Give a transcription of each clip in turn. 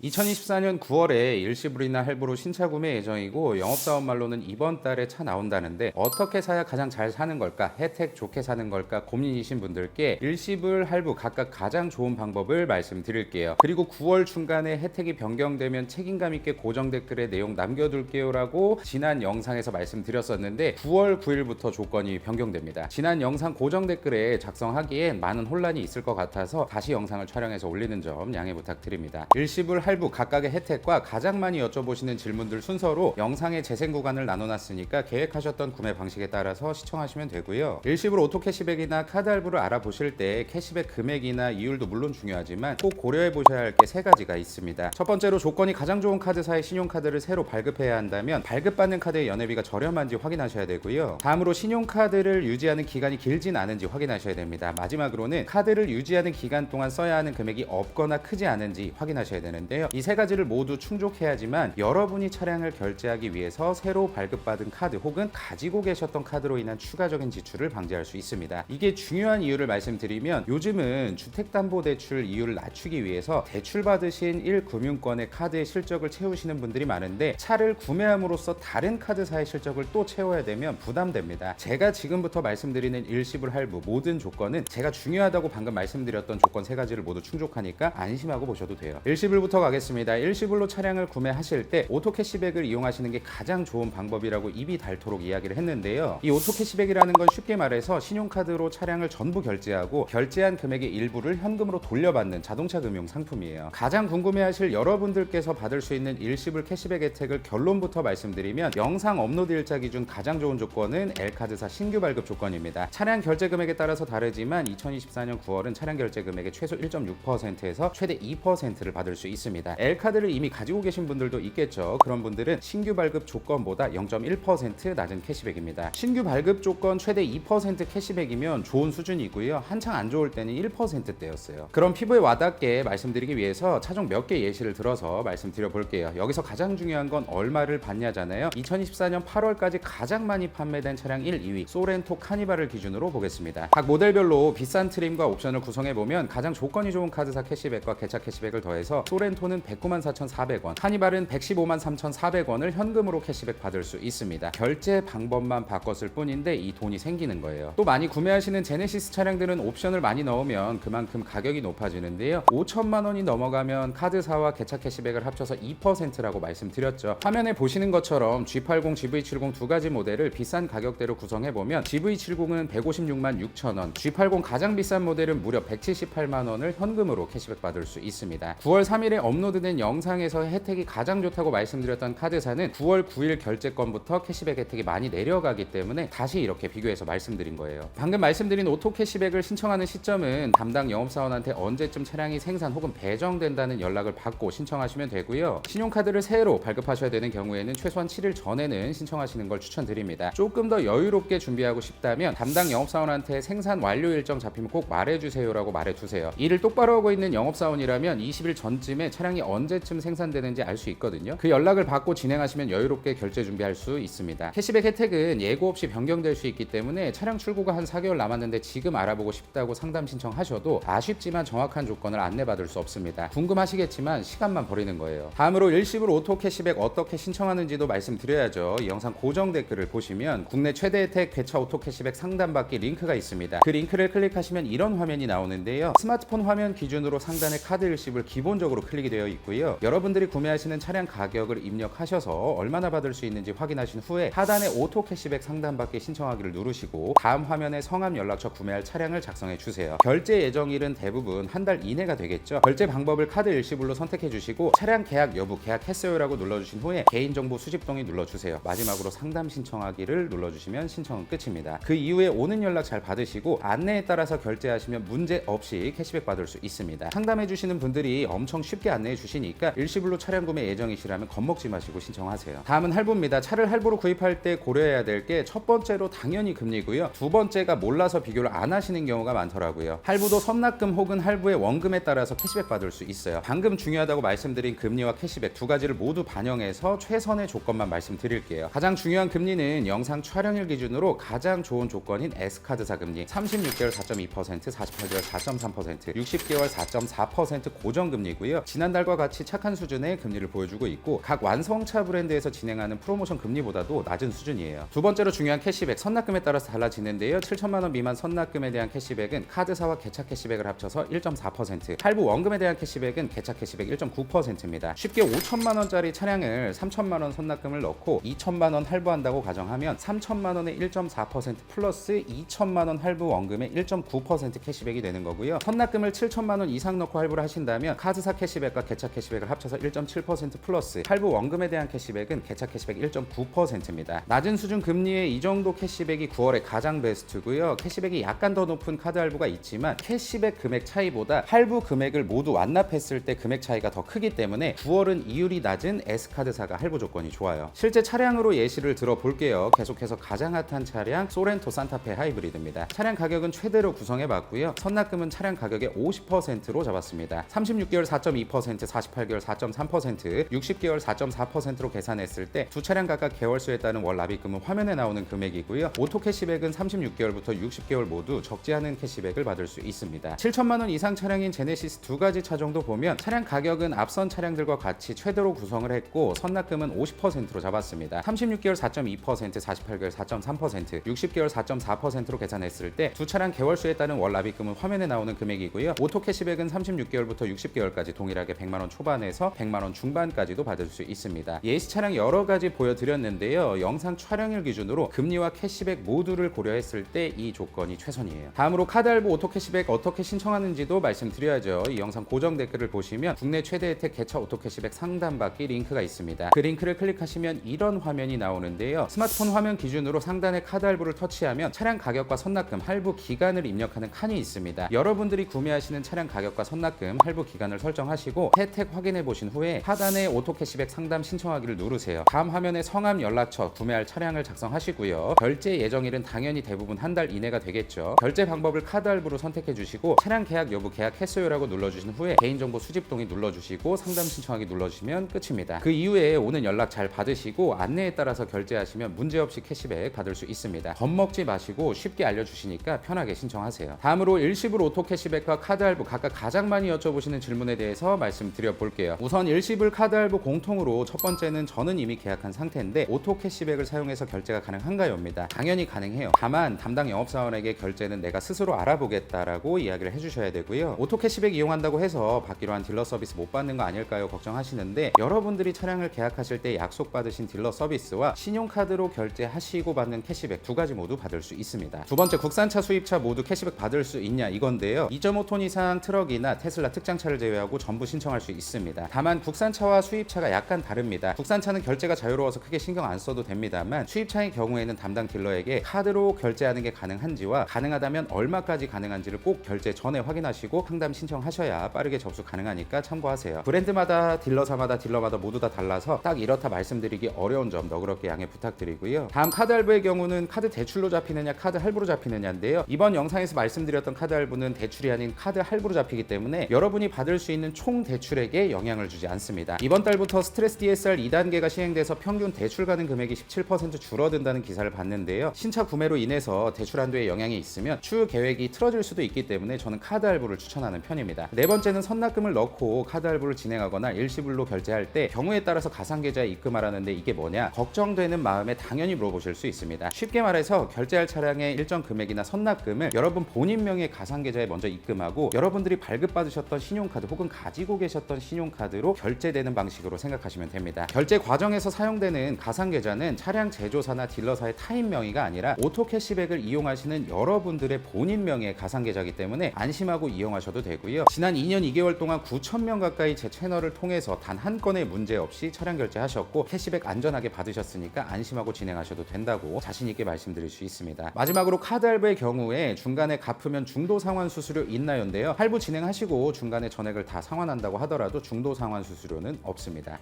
2024년 9월에 일시불이나 할부로 신차 구매 예정이고 영업사원 말로는 이번 달에 차 나온다는데 어떻게 사야 가장 잘 사는 걸까, 혜택 좋게 사는 걸까 고민이신 분들께 일시불, 할부 각각 가장 좋은 방법을 말씀드릴게요. 그리고 9월 중간에 혜택이 변경되면 책임감 있게 고정 댓글에 내용 남겨둘게요 라고 지난 영상에서 말씀드렸었는데 9월 9일부터 조건이 변경됩니다. 지난 영상 고정 댓글에 작성하기엔 많은 혼란이 있을 것 같아서 다시 영상을 촬영해서 올리는 점 양해 부탁드립니다. 일시불, 할부 각각의 혜택과 가장 많이 여쭤보시는 질문들 순서로 영상의 재생 구간을 나눠놨으니까 계획하셨던 구매 방식에 따라서 시청하시면 되고요. 일시불 오토 캐시백이나 카드 할부를 알아보실 때 캐시백 금액이나 이율도 물론 중요하지만 꼭 고려해 보셔야 할 게 세 가지가 있습니다. 첫 번째로 조건이 가장 좋은 카드사의 신용카드를 새로 발급해야 한다면 발급받는 카드의 연회비가 저렴한지 확인하셔야 되고요. 다음으로 신용카드를 유지하는 기간이 길진 않은지 확인하셔야 됩니다. 마지막으로는 카드를 유지하는 기간 동안 써야 하는 금액이 없거나 크지 않은지 확인하셔야 되는데요. 이 세 가지를 모두 충족해야지만 여러분이 차량을 결제하기 위해서 새로 발급받은 카드 혹은 가지고 계셨던 카드로 인한 추가적인 지출을 방지할 수 있습니다. 이게 중요한 이유를 말씀드리면 요즘은 주택담보대출 이율을 낮추기 위해서 대출 받으신 1금융권의 카드의 실적을 채우시는 분들이 많은데 차를 구매함으로써 다른 카드사의 실적을 또 채워야 되면 부담됩니다. 제가 지금부터 말씀드리는 일시불, 할부 모든 조건은 제가 중요하다고 방금 말씀드렸던 조건 세 가지를 모두 충족하니까 안심하고 보셔도 돼요. 일시불부터 가겠습니다. 일시불로 차량을 구매하실 때 오토 캐시백을 이용하시는 게 가장 좋은 방법이라고 입이 닳도록 이야기를 했는데요. 이 오토 캐시백이라는 건 쉽게 말해서 신용카드로 차량을 전부 결제하고 결제한 금액의 일부를 현금으로 돌려받는 자동차 금융 상품이에요. 가장 궁금해하실 여러분들께서 받을 수 있는 일시불 캐시백 혜택을 결론부터 말씀드리면 영상 업로드 일자 기준 가장 좋은 조건은 L카드사 신규 발급 조건입니다. 차량 결제 금액에 따라서 다르지만 2024년 9월은 차량 결제 금액의 최소 1.6%에서 최대 2%를 받을 수 있습니다. L카드를 이미 가지고 계신 분들도 있겠죠. 그런 분들은 신규 발급 조건보다 0.1% 낮은 캐시백입니다. 신규 발급 조건 최대 2% 캐시백이면 좋은 수준이고요. 한창 안 좋을 때는 1%대였어요. 그럼 피부에 와닿게 말씀드리기 위해서 차종 몇 개 예시를 들어서 말씀드려 볼게요. 여기서 가장 중요한 건 얼마를 받냐잖아요. 2024년 8월까지 가장 많이 판매된 차량 1, 2위 소렌토 카니발을 기준으로 보겠습니다. 각 모델별로 비싼 트림과 옵션을 구성해 보면 가장 조건이 좋은 카드사 캐시백과 개차 캐시백을 더해서 소렌토는 194,400원, 카니발은 1,153,400원을 현금으로 캐시백 받을 수 있습니다. 결제 방법만 바꿨을 뿐인데 이 돈이 생기는 거예요. 또 많이 구매하시는 제네시스 차량들은 옵션을 많이 넣으면 그만큼 가격이 높아지는데요. 5천만 원이 넘어가면 카드사와 개차 캐시백을 합쳐서 2%라고 말씀드렸죠. 화면에 보시는 것처럼 G80, GV70 두 가지 모델을 비싼 가격대로 구성해 보면 GV70은 156만 6천 원, G80 가장 비싼 모델은 무려 178만 원을 현금으로 캐시백 받을 수 있습니다. 9월 3일에 업로드된 영상에서 혜택이 가장 좋다고 말씀드렸던 카드사는 9월 9일 결제권부터 캐시백 혜택이 많이 내려가기 때문에 다시 이렇게 비교해서 말씀드린 거예요. 방금 말씀드린 오토 캐시백을 신청하는 시점은 담당 영업사원한테 언제쯤 차량이 생산 혹은 배정된다는 연락을 받고 신청하시면 되고요. 신용카드를 새로 발급하셔야 되는 경우에는 최소한 7일 전에는 신청하시는 걸 추천드립니다. 조금 더 여유롭게 준비하고 싶다면 담당 영업사원한테 생산 완료 일정 잡히면 꼭 말해주세요라고 말해두세요. 일을 똑바로 하고 있는 영업사원이라면 20일 전쯤에 차량이 언제쯤 생산되는지 알 수 있거든요. 그 연락을 받고 진행하시면 여유롭게 결제 준비할 수 있습니다. 캐시백 혜택은 예고 없이 변경될 수 있기 때문에 차량 출고가 한 4개월 남았는데 지금 알아보고 싶다고 상담 신청하셔도 아쉽지만 정확한 조건을 안내받을 수 없습니다. 궁금하시겠지만 시간만 버리는 거예요. 다음으로 일시불 오토 캐시백 어떻게 신청하는지도 말씀드려야죠. 이 영상 고정 댓글을 보시면 국내 최대 혜택 개차 오토 캐시백 상담받기 링크가 있습니다. 그 링크를 클릭하시면 이런 화면이 나오는데요. 스마트폰 화면 기준으로 상단에 카드 일시불 기본적으로 클릭이 되어 있고요. 여러분들이 구매하시는 차량 가격을 입력하셔서 얼마나 받을 수 있는지 확인하신 후에 하단에 오토 캐시백 상담받기 신청하기를 누르시고 다음 화면에 성함, 연락처, 구매할 차량을 작성해 주세요. 결제 예정일은 대부분 한 달 이내가 되겠죠. 결제 방법을 카드 일시불로 선택해 주시고 차량 계약 여부 계약했어요라고 눌러주신 후에 개인정보 수집 동의 눌러주세요. 마지막으로 상담 신청하기를 눌러주시면 신청은 끝입니다. 그 이후에 오는 연락 잘 받으시고 안내에 따라서 결제하시면 문제 없이 캐시백 받을 수 있습니다. 상담해 주시는 분들이 엄청 쉽게 안내해 주시니까 일시불로 차량 구매 예정이시라면 겁먹지 마시고 신청하세요. 다음은 할부입니다. 차를 할부로 구입할 때 고려해야 될 게 첫 번째로 당연히 금리고요. 두 번째가 몰라서 비교를 안 하시는 경우가 많더라고요. 할부도 선납금 혹은 할부의 원금에 따라서 캐시백 받을 수 있어요. 방금 중요하다고 말씀드린 금리와 캐시백 두 가지를 모두 반영해서 최선의 조건만 말씀드릴게요. 가장 중요한 금리는 영상 촬영일 기준으로 가장 좋은 조건인 S카드사 금리 36개월 4.2%, 48개월 4.3%, 60개월 4.4% 고정금리고요. 지난 지난달과 같이 착한 수준의 금리를 보여주고 있고 각 완성차 브랜드에서 진행하는 프로모션 금리보다도 낮은 수준이에요. 두 번째로 중요한 캐시백, 선납금에 따라서 달라지는데요. 7천만 원 미만 선납금에 대한 캐시백은 카드사와 개차 캐시백을 합쳐서 1.4%, 할부 원금에 대한 캐시백은 개차 캐시백 1.9%입니다. 쉽게 5천만 원짜리 차량을 3천만 원 선납금을 넣고 2천만 원 할부한다고 가정하면 3천만 원의 1.4% 플러스 2천만 원 할부 원금의 1.9% 캐시백이 되는 거고요. 선납금을 7천만 원 이상 넣고 할부를 하신다면 카드사 캐시백과 개차 캐시백을 합쳐서 1.7% 플러스 할부 원금에 대한 캐시백은 개차 캐시백 1.9%입니다. 낮은 수준 금리의 이 정도 캐시백이 9월에 가장 베스트고요. 캐시백이 약간 더 높은 카드 할부가 있지만 캐시백 금액 차이보다 할부 금액을 모두 완납했을 때 금액 차이가 더 크기 때문에 9월은 이율이 낮은 S카드사가 할부 조건이 좋아요. 실제 차량으로 예시를 들어볼게요. 계속해서 가장 핫한 차량 소렌토 산타페 하이브리드입니다. 차량 가격은 최대로 구성해봤고요. 선납금은 차량 가격의 50%로 잡았습니다. 36개월 4.2%, 48개월 4.3%, 60개월 4.4%로 계산했을 때 두 차량 각각 개월수에 따른 월 납입금은 화면에 나오는 금액이고요. 오토 캐시백은 36개월부터 60개월 모두 적지 않은 캐시백을 받을 수 있습니다. 7천만 원 이상 차량인 제네시스 두 가지 차종도 보면 차량 가격은 앞선 차량들과 같이 최대로 구성을 했고 선납금은 50%로 잡았습니다. 36개월 4.2%, 48개월 4.3%, 60개월 4.4%로 계산했을 때 두 차량 개월수에 따른 월 납입금은 화면에 나오는 금액이고요. 오토 캐시백은 36개월부터 60개월까지 동일하게 100만 원 초반에서 100만 원 중반까지도 받을 수 있습니다. 예시 차량 여러 가지 보여드렸는데요. 영상 촬영일 기준으로 금리와 캐시백 모두를 고려했을 때 이 조건이 최선이에요. 다음으로 카드 할부 오토 캐시백 어떻게 신청하는지도 말씀드려야죠. 이 영상 고정 댓글을 보시면 국내 최대 혜택 개차 오토 캐시백 상담받기 링크가 있습니다. 그 링크를 클릭하시면 이런 화면이 나오는데요. 스마트폰 화면 기준으로 상단에 카드 할부를 터치하면 차량 가격과 선납금, 할부 기간을 입력하는 칸이 있습니다. 여러분들이 구매하시는 차량 가격과 선납금, 할부 기간을 설정하시고 혜택 확인해 보신 후에 하단에 오토 캐시백 상담 신청하기를 누르세요. 다음 화면에 성함, 연락처, 구매할 차량을 작성하시고요. 결제 예정일은 당연히 대부분 한 달 이내가 되겠죠. 결제 방법을 카드 할부로 선택해 주시고 차량 계약 여부 계약했어요라고 눌러주신 후에 개인정보 수집 동의 눌러주시고 상담 신청하기 눌러주시면 끝입니다. 그 이후에 오는 연락 잘 받으시고 안내에 따라서 결제하시면 문제없이 캐시백 받을 수 있습니다. 겁먹지 마시고 쉽게 알려주시니까 편하게 신청하세요. 다음으로 일시불 오토 캐시백과 카드 할부 각각 가장 많이 여쭤보시는 질문에 대해서 말씀드려 볼게요. 우선 일시불 카드 할부 공통으로 첫 번째는 저는 이미 계약한 상태인데 오토 캐시백을 사용해서 결제가 가능한가요입니다. 당연히 가능해요. 다만 담당 영업사원에게 결제는 내가 스스로 알아보겠다라고 이야기를 해주셔야 되고요. 오토 캐시백 이용한다고 해서 받기로 한 딜러 서비스 못 받는 거 아닐까요? 걱정하시는데 여러분들이 차량을 계약하실 때 약속받으신 딜러 서비스와 신용카드로 결제하시고 받는 캐시백 두 가지 모두 받을 수 있습니다. 두 번째, 국산차 수입차 모두 캐시백 받을 수 있냐 이건데요. 2.5톤 이상 트럭이나 테슬라 특장차를 제외하고 전부 신청할 수 있습니다. 다만 국산차와 수입차가 약간 다릅니다. 국산차는 결제가 자유로워서 크게 신경 안 써도 됩니다만 수입차의 경우에는 담당 딜러에게 카드로 결제하는 게 가능한지와 가능하다면 얼마까지 가능한지를 꼭 결제 전에 확인하시고 상담 신청하셔야 빠르게 접수 가능하니까 참고하세요. 브랜드마다 딜러사마다 모두 다 달라서 딱 이렇다 말씀드리기 어려운 점 너그럽게 양해 부탁드리고요. 다음 카드 할부의 경우는 카드 대출로 잡히느냐 카드 할부로 잡히느냐인데요. 이번 영상에서 말씀드렸던 카드 할부는 대출이 아닌 카드 할부로 잡히기 때문에 여러분이 받을 수 있는 총 대출액에 영향을 주지 않습니다. 이번 달부터 스트레스 DSR 2단계가 시행돼서 평균 대출 가능 금액이 17% 줄어든다는 기사를 봤는데요. 신차 구매로 인해서 대출 한도에 영향이 있으면 추후 계획이 틀어질 수도 있기 때문에 저는 카드 할부를 추천하는 편입니다. 네 번째는 선납금을 넣고 카드 할부를 진행하거나 일시불로 결제할 때 경우에 따라서 가상계좌에 입금하라는데 이게 뭐냐 걱정되는 마음에 당연히 물어보실 수 있습니다. 쉽게 말해서 결제할 차량의 일정 금액이나 선납금을 여러분 본인 명의 가상계좌에 먼저 입금하고 여러분들이 발급받으셨던 신용카드 혹은 가지고 계셨던 신용카드로 결제되는 방식으로 생각하시면 됩니다. 결제 과정에서 사용되는 가상계좌는 차량 제조사나 딜러사의 타인 명의가 아니라 오토 캐시백을 이용하시는 여러분들의 본인 명의 가상계좌이기 때문에 안심하고 이용하셔도 되고요. 지난 2년 2개월 동안 9,000명 가까이 제 채널을 통해서 단 한 건의 문제 없이 차량 결제하셨고 캐시백 안전하게 받으셨으니까 안심하고 진행하셔도 된다고 자신 있게 말씀드릴 수 있습니다. 마지막으로 카드 할부의 경우에 중간에 갚으면 중도 상환 수수료 있나요인데요. 할부 진행하시고 중간에 전액을 다 상환한다고 하더라도 중도 상환 수수료는 없습니다.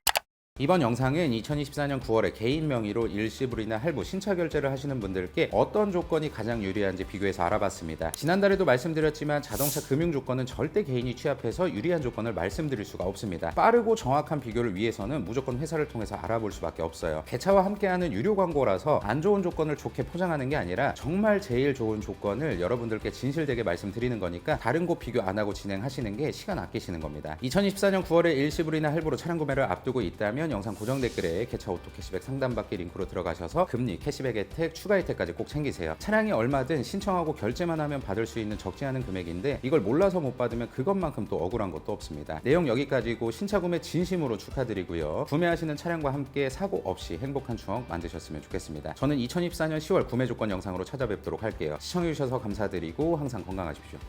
이번 영상은 2024년 9월에 개인 명의로 일시불이나 할부 신차 결제를 하시는 분들께 어떤 조건이 가장 유리한지 비교해서 알아봤습니다. 지난달에도 말씀드렸지만 자동차 금융 조건은 절대 개인이 취합해서 유리한 조건을 말씀드릴 수가 없습니다. 빠르고 정확한 비교를 위해서는 무조건 회사를 통해서 알아볼 수밖에 없어요. 개차와 함께하는 유료 광고라서 안 좋은 조건을 좋게 포장하는 게 아니라 정말 제일 좋은 조건을 여러분들께 진실되게 말씀드리는 거니까 다른 곳 비교 안 하고 진행하시는 게 시간 아끼시는 겁니다. 2024년 9월에 일시불이나 할부로 차량 구매를 앞두고 있다면 영상 고정 댓글에 개차 오토 캐시백 상담받기 링크로 들어가셔서 금리, 캐시백 혜택, 추가 혜택까지 꼭 챙기세요. 차량이 얼마든 신청하고 결제만 하면 받을 수 있는 적지 않은 금액인데 이걸 몰라서 못 받으면 그것만큼 또 억울한 것도 없습니다. 내용 여기까지고 신차 구매 진심으로 축하드리고요. 구매하시는 차량과 함께 사고 없이 행복한 추억 만드셨으면 좋겠습니다. 저는 2024년 10월 구매 조건 영상으로 찾아뵙도록 할게요. 시청해주셔서 감사드리고 항상 건강하십시오.